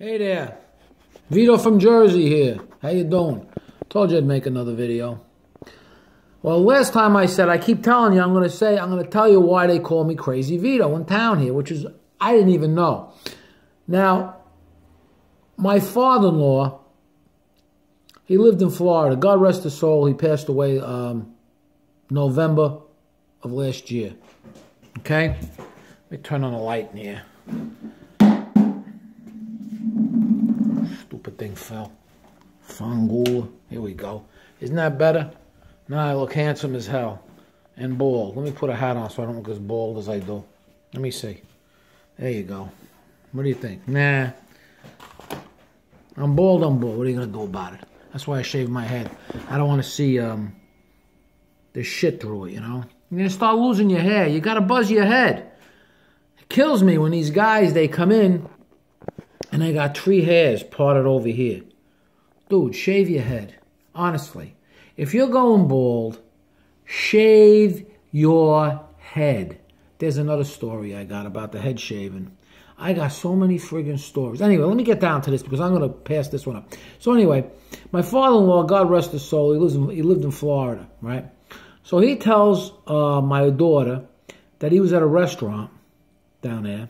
Hey there, Vito from Jersey here. How you doing? Told you I'd make another video. Well, last time I said, I keep telling you, I'm going to tell you why they call me Crazy Vito in town here, which is, I didn't even know. Now, my father-in-law, he lived in Florida. God rest his soul. He passed away November of last year. Okay? Let me turn on the light in here. Stupid thing fell. Fangula. Here we go. Isn't that better? Now I look handsome as hell. And bald. Let me put a hat on so I don't look as bald as I do. Let me see. There you go. What do you think? Nah. I'm bald, I'm bald. What are you going to do about it? That's why I shaved my head. I don't want to see the shit through it, you know? You're going to start losing your hair. You got to buzz your head. It kills me when these guys, they come in and they got 3 hairs parted over here. Dude, shave your head. Honestly. If you're going bald, shave your head. There's another story I got about the head shaving. I got so many friggin' stories. Anyway, let me get down to this because I'm going to pass this one up. So anyway, my father-in-law, God rest his soul, he lived in Florida, right? So he tells my daughter that he was at a restaurant down there,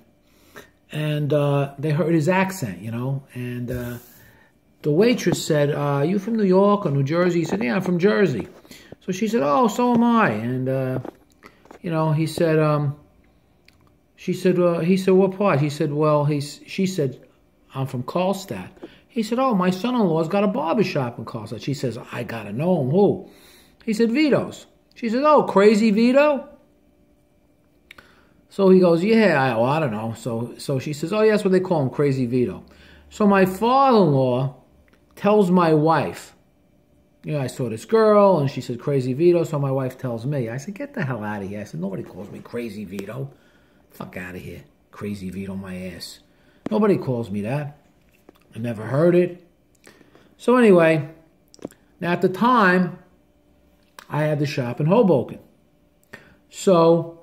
and they heard his accent, you know, and the waitress said, are you from New York or New Jersey? He said, yeah, I'm from Jersey. So she said, oh, so am I. And, you know, he said, he said, what part? He said, well, she said, I'm from Karlstadt. He said, oh, my son-in-law's got a barbershop in Karlstadt. She says, I got to know him. Who? He said, Vito's. She said, oh, Crazy Vito? So he goes, yeah, I don't know. So she says, oh, yeah, that's what they call him, Crazy Vito. So my father-in-law tells my wife, you know, I saw this girl, and she said, Crazy Vito. So my wife tells me. I said, get the hell out of here. I said, nobody calls me Crazy Vito. Fuck out of here. Crazy Vito my ass. Nobody calls me that. I never heard it. So anyway, now at the time, I had the shop in Hoboken. So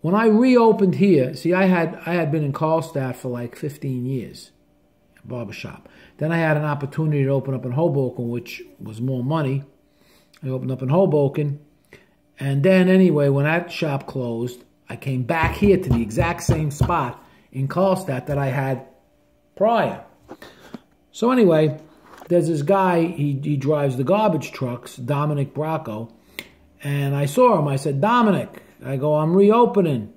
when I reopened here, see, I had been in Karlstadt for like 15 years, a barbershop. Then I had an opportunity to open up in Hoboken, which was more money. I opened up in Hoboken. And then anyway, when that shop closed, I came back here to the exact same spot in Karlstadt that I had prior. So anyway, there's this guy, he drives the garbage trucks, Dominic Bracco, and I saw him. I said, Dominic, I go, I'm reopening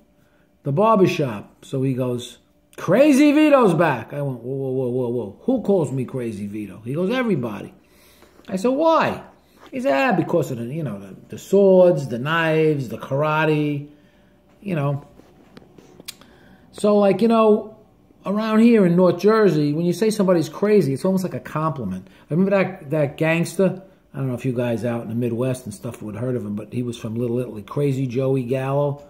the barbershop. So he goes, Crazy Vito's back. I went, whoa, whoa, whoa, whoa. Who calls me Crazy Vito? He goes, everybody. I said, why? He said, because of the, you know, the swords, the knives, the karate, you know. So like, you know, around here in North Jersey, when you say somebody's crazy, it's almost like a compliment. I remember that gangster. I don't know if you guys out in the Midwest and stuff would have heard of him, but he was from Little Italy, Crazy Joey Gallo.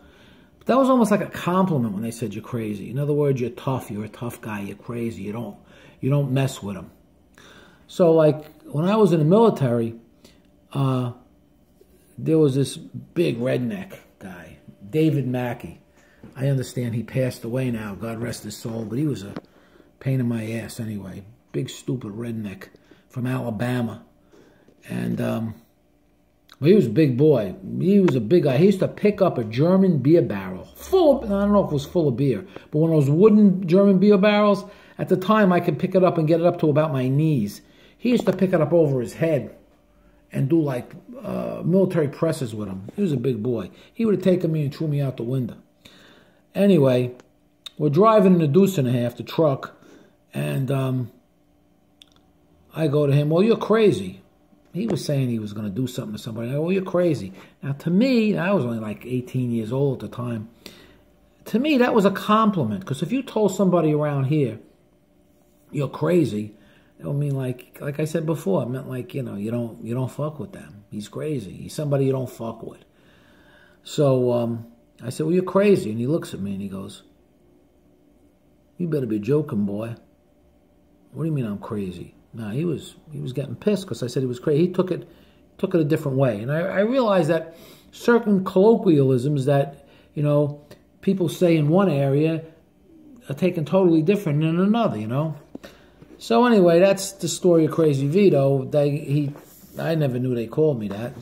But that was almost like a compliment when they said you're crazy. In other words, you're tough. You're a tough guy. You're crazy. You don't mess with them. So like when I was in the military, there was this big redneck guy, David Mackey. I understand he passed away now, God rest his soul, but he was a pain in my ass anyway. Big, stupid redneck from Alabama. And well, he was a big boy. He was a big guy. He used to pick up a German beer barrel full of, I don't know if it was full of beer, but one of those wooden German beer barrels, at the time I could pick it up and get it up to about my knees. He used to pick it up over his head and do like military presses with him. He was a big boy. He would have taken me and threw me out the window. Anyway, we're driving in a deuce and a half, the truck, and I go to him, well, you're crazy. He was saying he was going to do something to somebody. I go, well, you're crazy. Now, to me, I was only like 18 years old at the time. To me, that was a compliment, because if you told somebody around here, you're crazy, it would mean like I said before, it meant like, you know, you don't fuck with them. He's crazy. He's somebody you don't fuck with. So, I said, well, you're crazy. And he looks at me and he goes, you better be joking, boy. What do you mean I'm crazy? No, he was getting pissed because I said he was crazy. He took it a different way. And I realized that certain colloquialisms that, you know, people say in one area are taken totally different in another, you know. So anyway, that's the story of Crazy Vito. I never knew they called me that,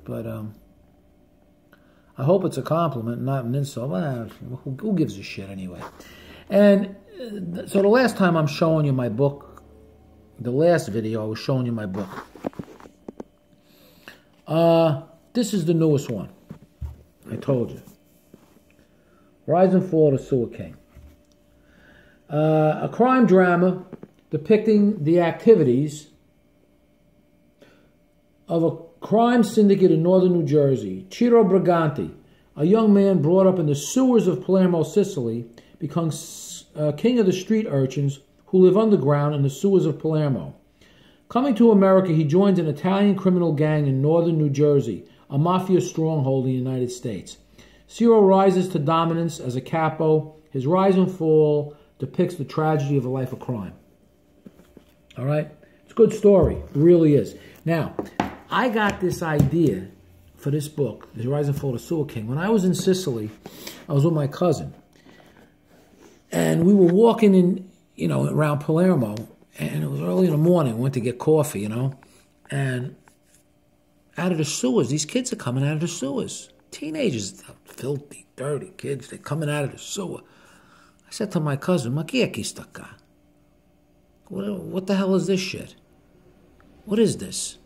but I hope it's a compliment, not an insult. Well, who gives a shit anyway? And so the last time I'm showing you my book, the last video I was showing you my book. This is the newest one. I told you. Rise and Fall of the Sewer King. A crime drama depicting the activities of a crime syndicate in northern New Jersey. Ciro Briganti, a young man brought up in the sewers of Palermo, Sicily, becomes king of the street urchins who live underground in the sewers of Palermo. Coming to America, he joins an Italian criminal gang in northern New Jersey, a mafia stronghold in the United States. Ciro rises to dominance as a capo. His rise and fall depicts the tragedy of a life of crime. All right? It's a good story. It really is. Now, I got this idea for this book, The Rise and Fall of the Sewer King. When I was in Sicily, I was with my cousin. And we were walking in, around Palermo. And it was early in the morning. We went to get coffee, And out of the sewers, these kids are coming out of the sewers. Teenagers, filthy, dirty kids, they're coming out of the sewer. I said to my cousin, "Ma chi è chi sta qua? What the hell is this shit? What is this?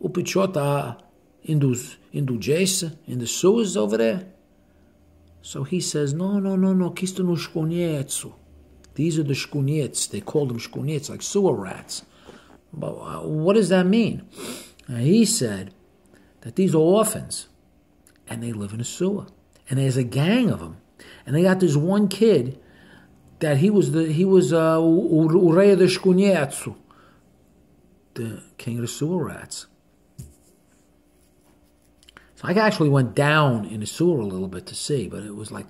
O pichota indugesa in the sewers over there?" So he says, no, chi stanno shkunietsu. These are the shkuniets. They call them shkuniets, like sewer rats. But what does that mean? And he said that these are orphans, and they live in a sewer. And there's a gang of them. And they got this one kid that he was Urea de Shkunietsu, the king of the sewer rats. So I actually went down in the sewer a little bit to see, but it was like,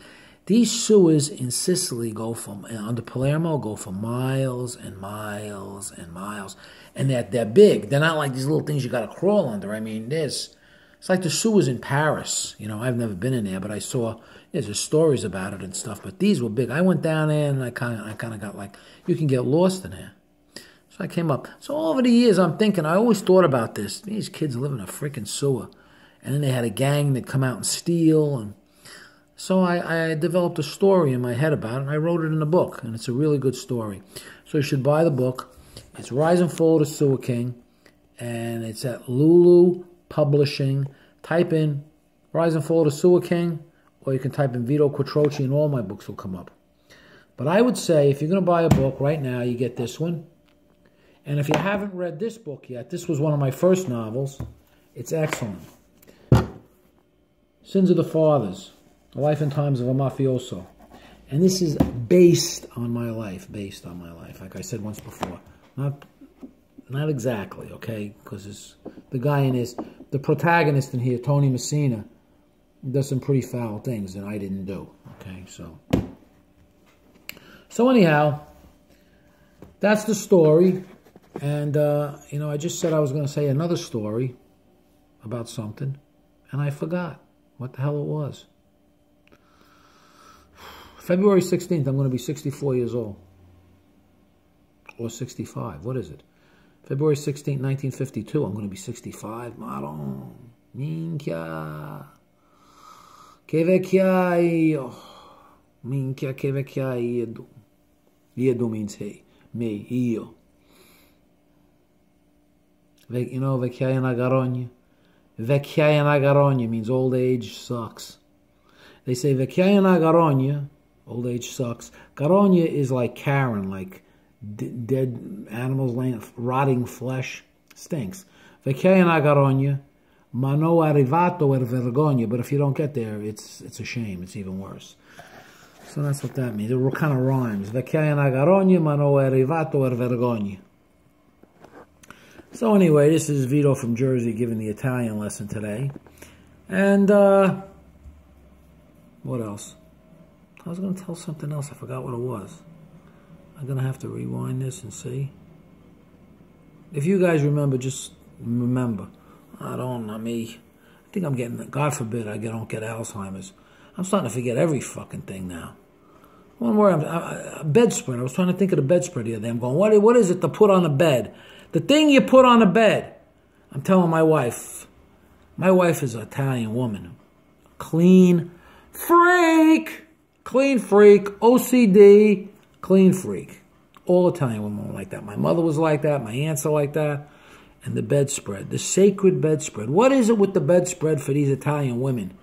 these sewers in Sicily under Palermo, go for miles and miles and miles. And they're big. They're not like these little things you got to crawl under. I mean, it's like the sewers in Paris. I've never been in there, but I saw, there's stories about it and stuff. But these were big. I went down there and I kind of got like, you can get lost in there. So I came up. So over the years, I'm thinking, I always thought about this. These kids live in a freaking sewer. And then they had a gang that come out and steal. And so I developed a story in my head about it, and I wrote it in a book, and it's a really good story. So you should buy the book. It's Rise and Fall of the Sewer King, and it's at Lulu Publishing. Type in Rise and Fall of the Sewer King, or you can type in Vito Quattrochi, and all my books will come up. But I would say, if you're going to buy a book right now, you get this one. And if you haven't read this book yet, this was one of my first novels. It's excellent. Sins of the Fathers. The Life and Times of a Mafioso. And this is based on my life. Like I said once before. Not exactly, okay? Because the guy the protagonist in here, Tony Messina, does some pretty foul things that I didn't do, okay? So anyhow, that's the story. And, I just said I was going to say another story about something, and I forgot what the hell it was. February 16th, I'm going to be 64 years old. Or 65. What is it? February 16th, 1952, I'm going to be 65. Maron. Minchia. Che vecchiaio. Minchia, che vecchiaio. Iedu means he. Me. Io. Vecchiaia na garogna. Vecchiaia na garogna means old age sucks. They say vecchiaia na garogna. Old age sucks. Garogna is like Karen, like dead animals laying, rotting flesh. Stinks. Vecchiaia na garogna, ma no arrivato er vergogna. But if you don't get there, it's a shame. It's even worse. So that's what that means. It kind of rhymes. Vecchiaia na garogna, ma no arrivato er vergogna. So anyway, this is Vito from Jersey giving the Italian lesson today. And, what else? I was going to tell something else. I forgot what it was. I'm going to have to rewind this and see. If you guys remember, just remember. I don't know, me. I think I'm getting, God forbid I don't get Alzheimer's. I'm starting to forget every fucking thing now. One word, a bedspread. I was trying to think of the bedspread the other day. I'm going, what is it to put on a bed? The thing you put on a bed. I'm telling my wife is an Italian woman. Clean freak. Clean freak. OCD. Clean freak. All Italian women are like that. My mother was like that. My aunts are like that. And the bedspread. The sacred bedspread. What is it with the bedspread for these Italian women?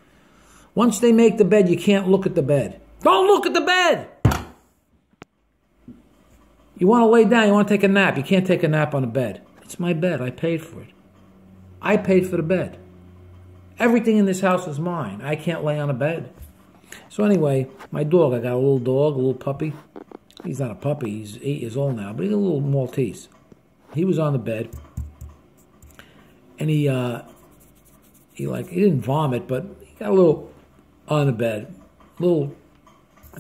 Once they make the bed, you can't look at the bed. Don't look at the bed! You want to lay down, you want to take a nap. You can't take a nap on the bed. It's my bed. I paid for it. I paid for the bed. Everything in this house is mine. I can't lay on a bed. So anyway, my dog, I got a little dog, a little puppy. He's not a puppy. He's 8 years old now, but he's a little Maltese. He was on the bed. And he didn't vomit, but he got a little on the bed. A little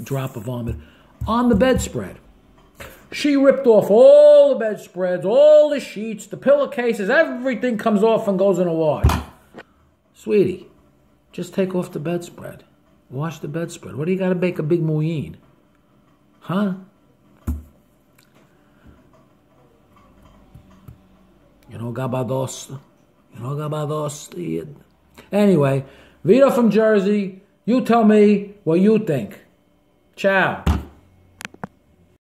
drop of vomit on the bedspread. She ripped off all the bedspreads, all the sheets, the pillowcases, everything comes off and goes in a wash. Sweetie, just take off the bedspread. Wash the bedspread. What do you got to make a big mouillin? Huh? You know, gabados. You know, gabados. Anyway, Vito from Jersey, you tell me what you think. Ciao.